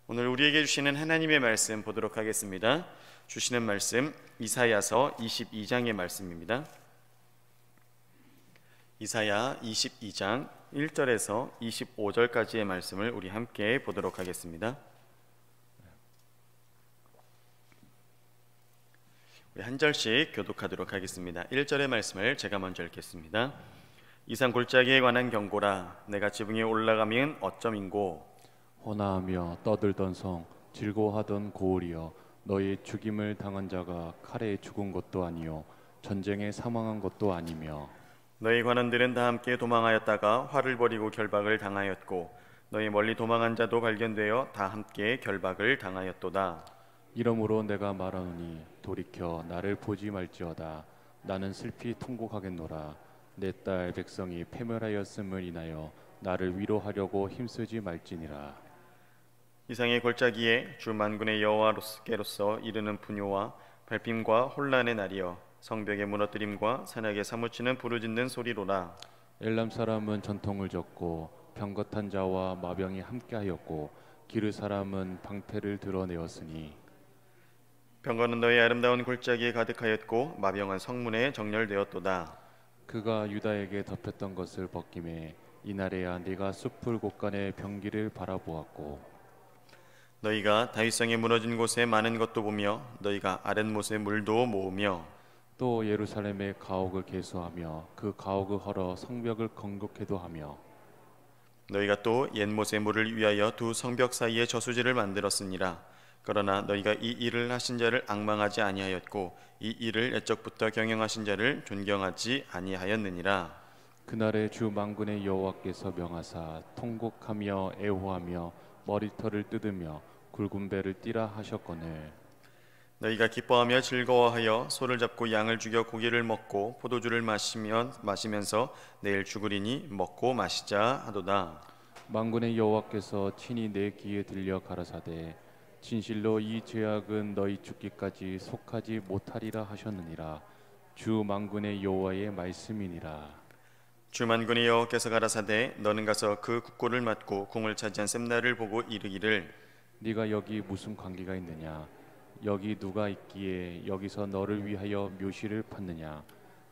오늘 우리에게 주시는 하나님의 말씀 보도록 하겠습니다. 주시는 말씀 이사야서 22장의 말씀입니다. 이사야 22장 1절에서 25절까지의 말씀을 우리 함께 보도록 하겠습니다. 우리 한 절씩 교독하도록 하겠습니다. 1절의 말씀을 제가 먼저 읽겠습니다. 이산 골짜기에 관한 경고라. 내가 지붕에 올라가면 어쩌민고. 호나하며 떠들던 성, 즐거워하던 고을이여, 너희 죽임을 당한 자가 칼에 죽은 것도 아니요 전쟁에 사망한 것도 아니며, 너희 관원들은 다 함께 도망하였다가 화를 벌이고 결박을 당하였고, 너희 멀리 도망한 자도 발견되어 다 함께 결박을 당하였도다. 이러므로 내가 말하노니 돌이켜 나를 보지 말지어다. 나는 슬피 통곡하겠노라. 내 딸 백성이 패멸하였음을 인하여 나를 위로하려고 힘쓰지 말지니라. 이상의 골짜기에 주 만군의 여호와께로서 이르는 분요와 발핌과 혼란의 날이여, 성벽의 무너뜨림과 산악에 사무치는 부르짖는 소리로라. 엘람 사람은 전통을 졌고 병거탄 자와 마병이 함께하였고, 기르 사람은 방패를 드러내었으니, 병거는 너희 아름다운 골짜기에 가득하였고 마병은 성문에 정렬되었도다. 그가 유다에게 덮였던 것을 벗김에 이날에야 네가 숲을 곳간의 병기를 바라보았고, 너희가 다윗성에 무너진 곳에 많은 것도 보며 너희가 아랫못에 물도 모으며, 또 예루살렘의 가옥을 개수하며 그 가옥을 헐어 성벽을 건국해도 하며, 너희가 또 옛못의 물을 위하여 두 성벽 사이에 저수지를 만들었으니라. 그러나 너희가 이 일을 하신 자를 앙망하지 아니하였고 이 일을 옛적부터 경영하신 자를 존경하지 아니하였느니라. 그날에 주 만군의 여호와께서 명하사 통곡하며 애호하며 머리털을 뜯으며 굵은 배를 띠라 하셨거늘, 너희가 기뻐하며 즐거워하여 소를 잡고 양을 죽여 고기를 먹고 포도주를 마시면서 내일 죽으리니 먹고 마시자 하도다. 만군의 여호와께서 친히 내 귀에 들려 가라사대 진실로 이 죄악은 너희 죽기까지 속하지 못하리라 하셨느니라. 주 만군의 여호와의 말씀이니라. 주 만군의 여호와께서 가라사대 너는 가서 그 국고를 맞고 궁을 차지한 셈나를 보고 이르기를, 네가 여기 무슨 관계가 있느냐? 여기 누가 있기에 여기서 너를 위하여 묘시를 팠느냐?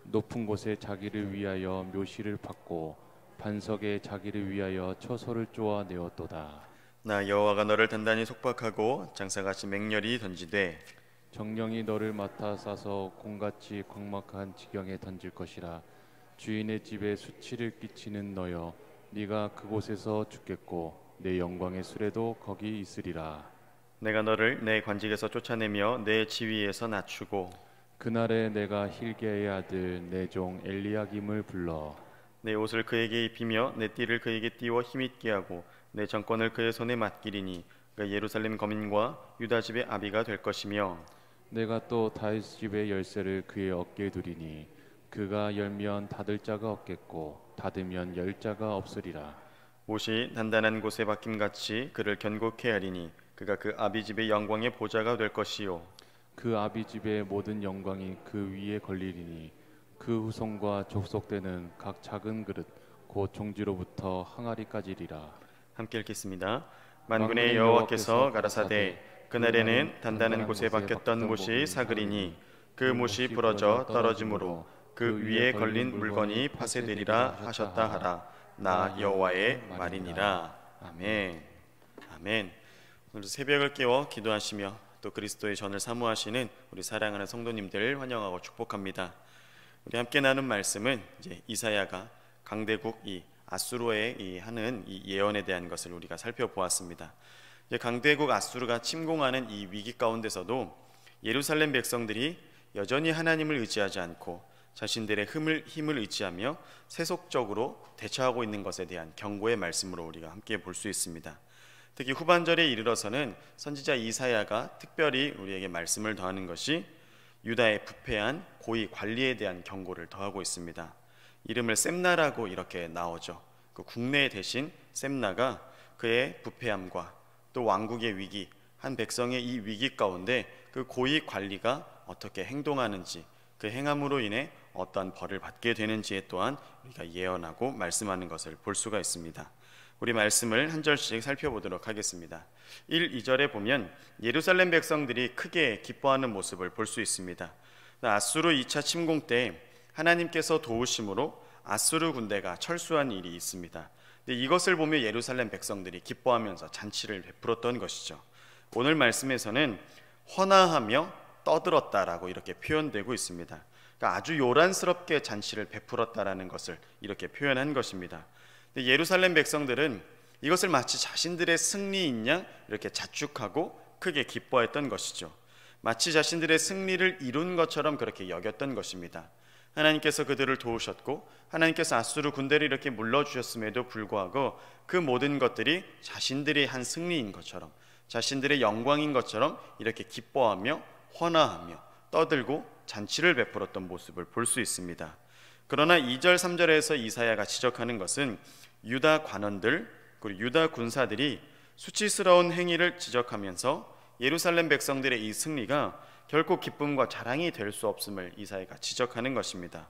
높은 곳에 자기를 위하여 묘시를 팠고 반석에 자기를 위하여 처소를 쪼아내었도다. 나 여호와가 너를 단단히 속박하고 장사같이 맹렬히 던지되 정령이 너를 맡아 싸서 공같이 광막한 지경에 던질 것이라. 주인의 집에 수치를 끼치는 너여, 네가 그곳에서 죽겠고 내 영광의 수레도 거기 있으리라. 내가 너를 내 관직에서 쫓아내며 내 지위에서 낮추고 그날에 내가 힐게의 아들 내 종 엘리야김을 불러 내 옷을 그에게 입히며 내 띠를 그에게 띄워 힘있게 하고 내 정권을 그의 손에 맡기리니 그가 예루살렘 거민과 유다 집의 아비가 될 것이며, 내가 또 다윗 집의 열쇠를 그의 어깨에 두리니 그가 열면 닫을 자가 없겠고 닫으면 열 자가 없으리라. 옷이 단단한 곳에 박힘같이 그를 견고케 하리니 그가 그 아비 집의 영광의 보좌가 될 것이요, 그 아비 집의 모든 영광이 그 위에 걸리리니 그 후손과 족속되는 각 작은 그릇 곧 종지로부터 항아리까지리라. 함께 읽겠습니다. 만군의 여호와께서 가라사대 그날에는 단단한 곳에 박혔던 못이 사그리니 그 못이 부러져 떨어짐으로 그 위에 걸린 물건이 파쇄되리라 하셨다 하라. 나 여호와의 말이니라. 아멘. 아멘. 오늘 새벽을 깨워 기도하시며 또 그리스도의 전을 사모하시는 우리 사랑하는 성도님들 환영하고 축복합니다. 우리 함께 나눈 말씀은 이제 이사야가 강대국 이 아수르에 하는 이 예언에 대한 것을 우리가 살펴보았습니다. 이제 강대국 아수르가 침공하는 이 위기 가운데서도 예루살렘 백성들이 여전히 하나님을 의지하지 않고 자신들의 힘을 의지하며 세속적으로 대처하고 있는 것에 대한 경고의 말씀으로 우리가 함께 볼 수 있습니다. 특히 후반절에 이르러서는 선지자 이사야가 특별히 우리에게 말씀을 더하는 것이 유다의 부패한 고위 관리에 대한 경고를 더하고 있습니다. 이름을 셈나라고 이렇게 나오죠. 그 국내 대신 셈나가 그의 부패함과 또 왕국의 위기, 한 백성의 이 위기 가운데 그 고위 관리가 어떻게 행동하는지, 그 행함으로 인해 어떠한 벌을 받게 되는지에 또한 우리가 예언하고 말씀하는 것을 볼 수가 있습니다. 우리 말씀을 한 절씩 살펴보도록 하겠습니다. 1, 2절에 보면 예루살렘 백성들이 크게 기뻐하는 모습을 볼 수 있습니다. 아수르 2차 침공 때 하나님께서 도우심으로 아수르 군대가 철수한 일이 있습니다. 이것을 보며 예루살렘 백성들이 기뻐하면서 잔치를 베풀었던 것이죠. 오늘 말씀에서는 헌화하며 떠들었다라고 이렇게 표현되고 있습니다. 그러니까 아주 요란스럽게 잔치를 베풀었다라는 것을 이렇게 표현한 것입니다. 예루살렘 백성들은 이것을 마치 자신들의 승리인 양 이렇게 자축하고 크게 기뻐했던 것이죠. 마치 자신들의 승리를 이룬 것처럼 그렇게 여겼던 것입니다. 하나님께서 그들을 도우셨고 하나님께서 아수르 군대를 이렇게 물러주셨음에도 불구하고 그 모든 것들이 자신들이 한 승리인 것처럼, 자신들의 영광인 것처럼 이렇게 기뻐하며 헌화하며 떠들고 잔치를 베풀었던 모습을 볼 수 있습니다. 그러나 2절 3절에서 이사야가 지적하는 것은 유다 관원들 그리고 유다 군사들이 수치스러운 행위를 지적하면서 예루살렘 백성들의 이 승리가 결코 기쁨과 자랑이 될 수 없음을 이사야가 지적하는 것입니다.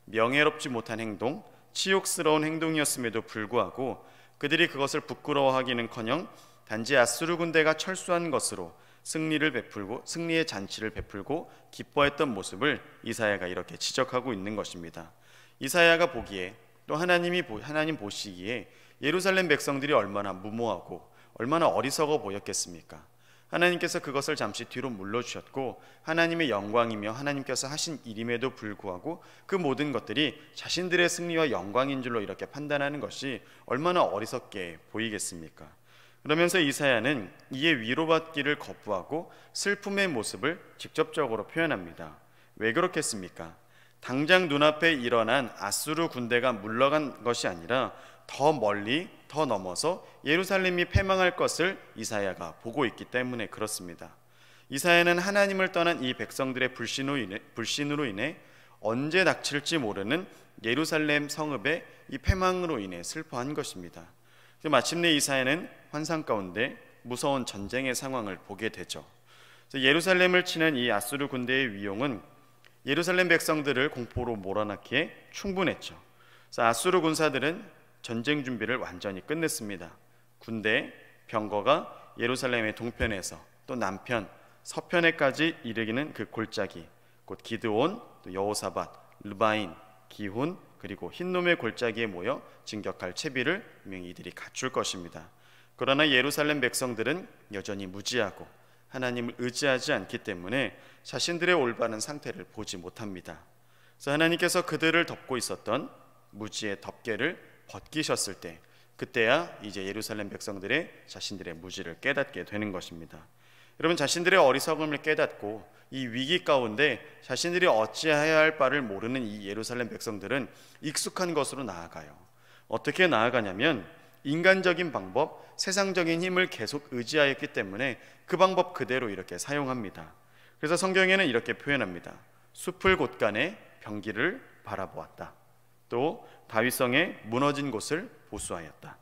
명예롭지 못한 행동, 치욕스러운 행동이었음에도 불구하고 그들이 그것을 부끄러워하기는커녕 단지 아수르 군대가 철수한 것으로 승리의 잔치를 베풀고 기뻐했던 모습을 이사야가 이렇게 지적하고 있는 것입니다. 이사야가 보기에 또 하나님 보시기에 예루살렘 백성들이 얼마나 무모하고 얼마나 어리석어 보였겠습니까? 하나님께서 그것을 잠시 뒤로 물러주셨고 하나님의 영광이며 하나님께서 하신 일임에도 불구하고 그 모든 것들이 자신들의 승리와 영광인 줄로 이렇게 판단하는 것이 얼마나 어리석게 보이겠습니까? 그러면서 이사야는 이에 위로받기를 거부하고 슬픔의 모습을 직접적으로 표현합니다. 왜 그렇겠습니까? 당장 눈앞에 일어난 아수르 군대가 물러간 것이 아니라 더 멀리 더 넘어서 예루살렘이 패망할 것을 이사야가 보고 있기 때문에 그렇습니다. 이사야는 하나님을 떠난 이 백성들의 불신으로 인해 언제 닥칠지 모르는 예루살렘 성읍의 이 패망으로 인해 슬퍼한 것입니다. 마침내 이사야는 환상 가운데 무서운 전쟁의 상황을 보게 되죠. 예루살렘을 치는 이 아수르 군대의 위용은 예루살렘 백성들을 공포로 몰아넣기에 충분했죠. 그래서 아수르 군사들은 전쟁 준비를 완전히 끝냈습니다. 군대, 병거가 예루살렘의 동편에서 또 남편, 서편에까지 이르기는 그 골짜기, 곧 기드온, 또 여호사밧, 르바인, 기훈, 그리고 흰놈의 골짜기에 모여 진격할 채비를 분명히 이들이 갖출 것입니다. 그러나 예루살렘 백성들은 여전히 무지하고 하나님을 의지하지 않기 때문에 자신들의 올바른 상태를 보지 못합니다. 그래서 하나님께서 그들을 덮고 있었던 무지의 덮개를 벗기셨을 때 그때야 이제 예루살렘 백성들의 자신들의 무지를 깨닫게 되는 것입니다. 여러분, 자신들의 어리석음을 깨닫고 이 위기 가운데 자신들이 어찌해야 할 바를 모르는 이 예루살렘 백성들은 익숙한 것으로 나아가요. 어떻게 나아가냐면 인간적인 방법, 세상적인 힘을 계속 의지하였기 때문에 그 방법 그대로 이렇게 사용합니다. 그래서 성경에는 이렇게 표현합니다. 숲을 곳간에 병기를 바라보았다. 또 다윗성의 무너진 곳을 보수하였다.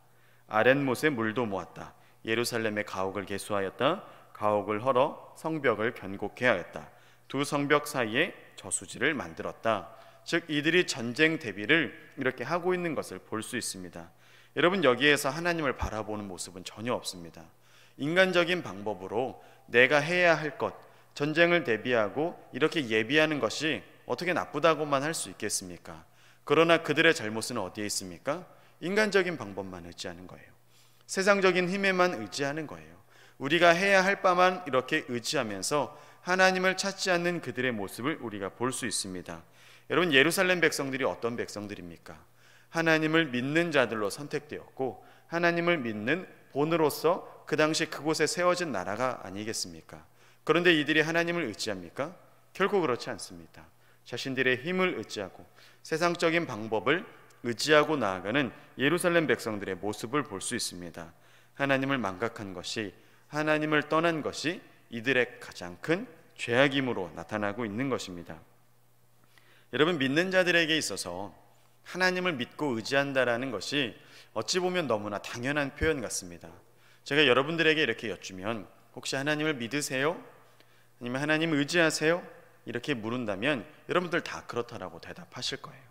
아렛못에 물도 모았다. 예루살렘의 가옥을 개수하였다. 가옥을 헐어 성벽을 견고케 하였다. 두 성벽 사이에 저수지를 만들었다. 즉 이들이 전쟁 대비를 이렇게 하고 있는 것을 볼 수 있습니다. 여러분, 여기에서 하나님을 바라보는 모습은 전혀 없습니다. 인간적인 방법으로 내가 해야 할 것, 전쟁을 대비하고 이렇게 예비하는 것이 어떻게 나쁘다고만 할 수 있겠습니까? 그러나 그들의 잘못은 어디에 있습니까? 인간적인 방법만 의지하는 거예요. 세상적인 힘에만 의지하는 거예요. 우리가 해야 할 바만 이렇게 의지하면서 하나님을 찾지 않는 그들의 모습을 우리가 볼 수 있습니다. 여러분, 예루살렘 백성들이 어떤 백성들입니까? 하나님을 믿는 자들로 선택되었고 하나님을 믿는 본으로서 그 당시 그곳에 세워진 나라가 아니겠습니까? 그런데 이들이 하나님을 의지합니까? 결코 그렇지 않습니다. 자신들의 힘을 의지하고 세상적인 방법을 의지하고 나아가는 예루살렘 백성들의 모습을 볼 수 있습니다. 하나님을 망각한 것이, 하나님을 떠난 것이 이들의 가장 큰 죄악임으로 나타나고 있는 것입니다. 여러분, 믿는 자들에게 있어서 하나님을 믿고 의지한다라는 것이 어찌 보면 너무나 당연한 표현 같습니다. 제가 여러분들에게 이렇게 여쭈면 혹시 하나님을 믿으세요? 아니면 하나님 의지하세요? 이렇게 물은다면 여러분들 다 그렇다라고 대답하실 거예요.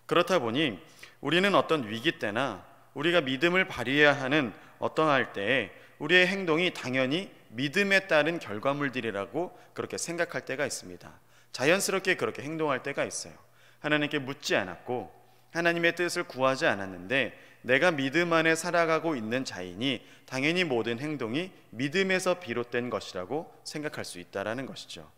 그렇다 보니 우리는 어떤 위기 때나 우리가 믿음을 발휘해야 하는 어떠할 때에 우리의 행동이 당연히 믿음에 따른 결과물들이라고 그렇게 생각할 때가 있습니다. 자연스럽게 그렇게 행동할 때가 있어요. 하나님께 묻지 않았고 하나님의 뜻을 구하지 않았는데 내가 믿음 안에 살아가고 있는 자이니 당연히 모든 행동이 믿음에서 비롯된 것이라고 생각할 수 있다는 것이죠.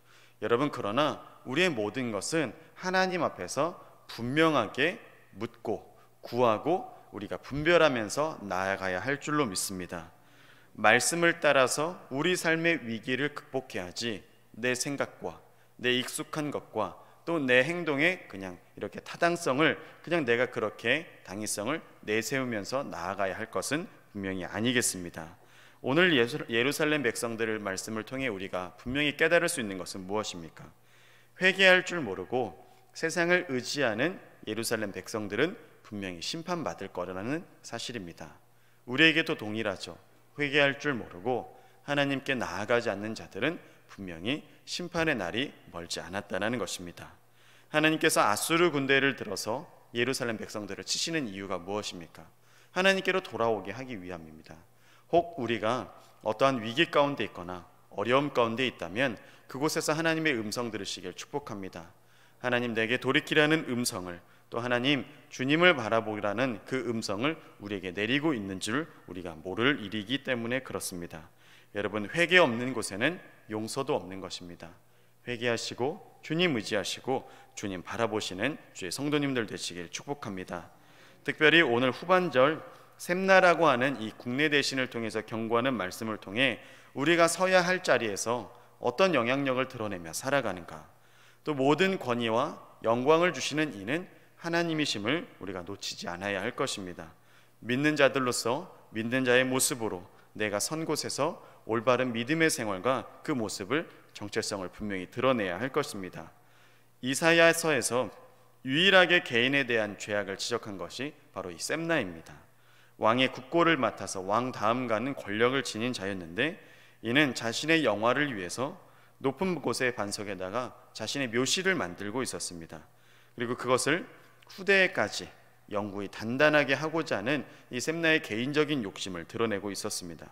여러분, 그러나 우리의 모든 것은 하나님 앞에서 분명하게 묻고 구하고 우리가 분별하면서 나아가야 할 줄로 믿습니다. 말씀을 따라서 우리 삶의 위기를 극복해야지 내 생각과 내 익숙한 것과 또 내 행동의 그냥 이렇게 타당성을 그냥 내가 그렇게 당위성을 내세우면서 나아가야 할 것은 분명히 아니겠습니다. 오늘 예루살렘 백성들의 말씀을 통해 우리가 분명히 깨달을 수 있는 것은 무엇입니까? 회개할 줄 모르고 세상을 의지하는 예루살렘 백성들은 분명히 심판받을 거라는 사실입니다. 우리에게도 동일하죠. 회개할 줄 모르고 하나님께 나아가지 않는 자들은 분명히 심판의 날이 멀지 않았다는 것입니다. 하나님께서 아수르 군대를 들어서 예루살렘 백성들을 치시는 이유가 무엇입니까? 하나님께로 돌아오게 하기 위함입니다. 혹 우리가 어떠한 위기 가운데 있거나 어려움 가운데 있다면 그곳에서 하나님의 음성 들으시길 축복합니다. 하나님 내게 돌이키라는 음성을, 또 하나님 주님을 바라보라는 그 음성을 우리에게 내리고 있는 줄 우리가 모를 일이기 때문에 그렇습니다. 여러분, 회개 없는 곳에는 용서도 없는 것입니다. 회개하시고 주님 의지하시고 주님 바라보시는 주의 성도님들 되시길 축복합니다. 특별히 오늘 후반절 셈나라고 하는 이 국내 대신을 통해서 경고하는 말씀을 통해 우리가 서야 할 자리에서 어떤 영향력을 드러내며 살아가는가, 또 모든 권위와 영광을 주시는 이는 하나님이심을 우리가 놓치지 않아야 할 것입니다. 믿는 자들로서 믿는 자의 모습으로 내가 선 곳에서 올바른 믿음의 생활과 그 모습을 정체성을 분명히 드러내야 할 것입니다. 이사야서에서 유일하게 개인에 대한 죄악을 지적한 것이 바로 이 셈나입니다. 왕의 국고를 맡아서 왕 다음 가는 권력을 지닌 자였는데 이는 자신의 영화를 위해서 높은 곳의 반석에다가 자신의 묘실을 만들고 있었습니다. 그리고 그것을 후대에까지 영구히 단단하게 하고자 하는 이 셈나의 개인적인 욕심을 드러내고 있었습니다.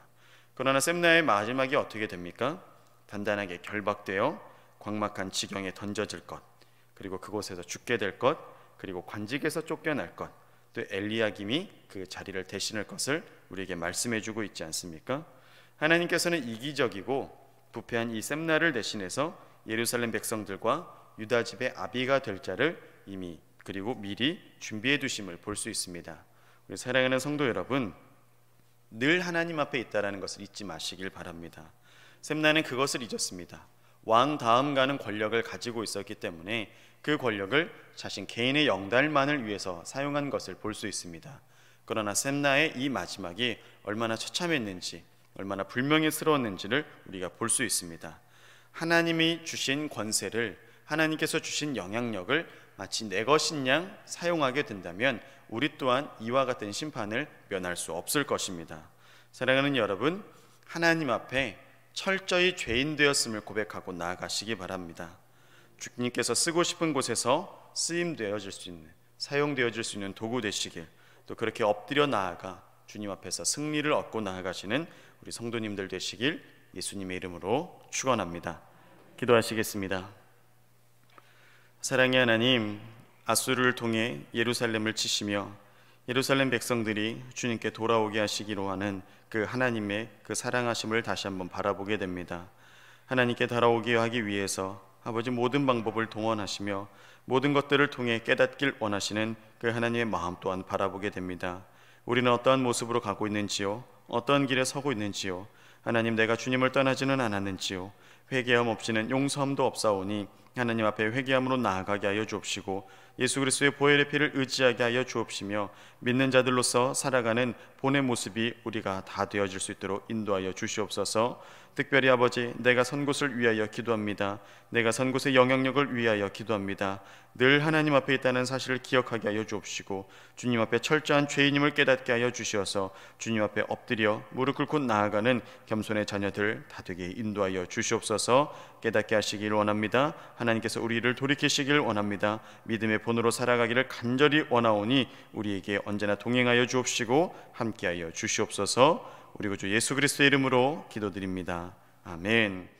그러나 셈나의 마지막이 어떻게 됩니까? 단단하게 결박되어 광막한 지경에 던져질 것, 그리고 그곳에서 죽게 될 것, 그리고 관직에서 쫓겨날 것, 또 엘리야김이 그 자리를 대신할 것을 우리에게 말씀해주고 있지 않습니까? 하나님께서는 이기적이고 부패한 이 셈나를 대신해서 예루살렘 백성들과 유다 집의 아비가 될 자를 이미 그리고 미리 준비해 두심을 볼 수 있습니다. 우리 사랑하는 성도 여러분, 늘 하나님 앞에 있다라는 것을 잊지 마시길 바랍니다. 셈나는 그것을 잊었습니다. 왕 다음 가는 권력을 가지고 있었기 때문에 그 권력을 자신 개인의 영달만을 위해서 사용한 것을 볼 수 있습니다. 그러나 셈나의 이 마지막이 얼마나 처참했는지, 얼마나 불명예스러웠는지를 우리가 볼 수 있습니다. 하나님이 주신 권세를, 하나님께서 주신 영향력을 마치 내 것인 양 사용하게 된다면 우리 또한 이와 같은 심판을 면할 수 없을 것입니다. 사랑하는 여러분, 하나님 앞에 철저히 죄인 되었음을 고백하고 나아가시기 바랍니다. 주님께서 쓰고 싶은 곳에서 쓰임되어질 수 있는, 사용되어질 수 있는 도구 되시길, 또 그렇게 엎드려 나아가 주님 앞에서 승리를 얻고 나아가시는 우리 성도님들 되시길 예수님의 이름으로 축원합니다. 기도하시겠습니다. 사랑의 하나님, 아수르를 통해 예루살렘을 치시며 예루살렘 백성들이 주님께 돌아오게 하시기로 하는 그 하나님의 그 사랑하심을 다시 한번 바라보게 됩니다. 하나님께 돌아오게 하기 위해서 아버지 모든 방법을 동원하시며 모든 것들을 통해 깨닫길 원하시는 그 하나님의 마음 또한 바라보게 됩니다. 우리는 어떠한 모습으로 가고 있는지요? 어떤 길에 서고 있는지요? 하나님, 내가 주님을 떠나지는 않았는지요? 회개함 없이는 용서함도 없사오니 하나님 앞에 회개함으로 나아가게 하여 주옵시고 예수 그리스도의 보혈의 피를 의지하게 하여 주옵시며 믿는 자들로서 살아가는 본의 모습이 우리가 다 되어질 수 있도록 인도하여 주시옵소서. 특별히 아버지, 내가 선 곳을 위하여 기도합니다. 내가 선 곳의 영향력을 위하여 기도합니다. 늘 하나님 앞에 있다는 사실을 기억하게 하여 주옵시고 주님 앞에 철저한 죄인임을 깨닫게 하여 주시어서 주님 앞에 엎드려 무릎 꿇고 나아가는 겸손의 자녀들 다 되게 인도하여 주시옵소서. 주옵소서. 깨닫게 하시길 원합니다. 하나님께서 우리를 돌이키시길 원합니다. 믿음의 본으로 살아가기를 간절히 원하오니 우리에게 언제나 동행하여 주옵시고 함께하여 주시옵소서. 우리 구주 예수 그리스도의 이름으로 기도드립니다. 아멘.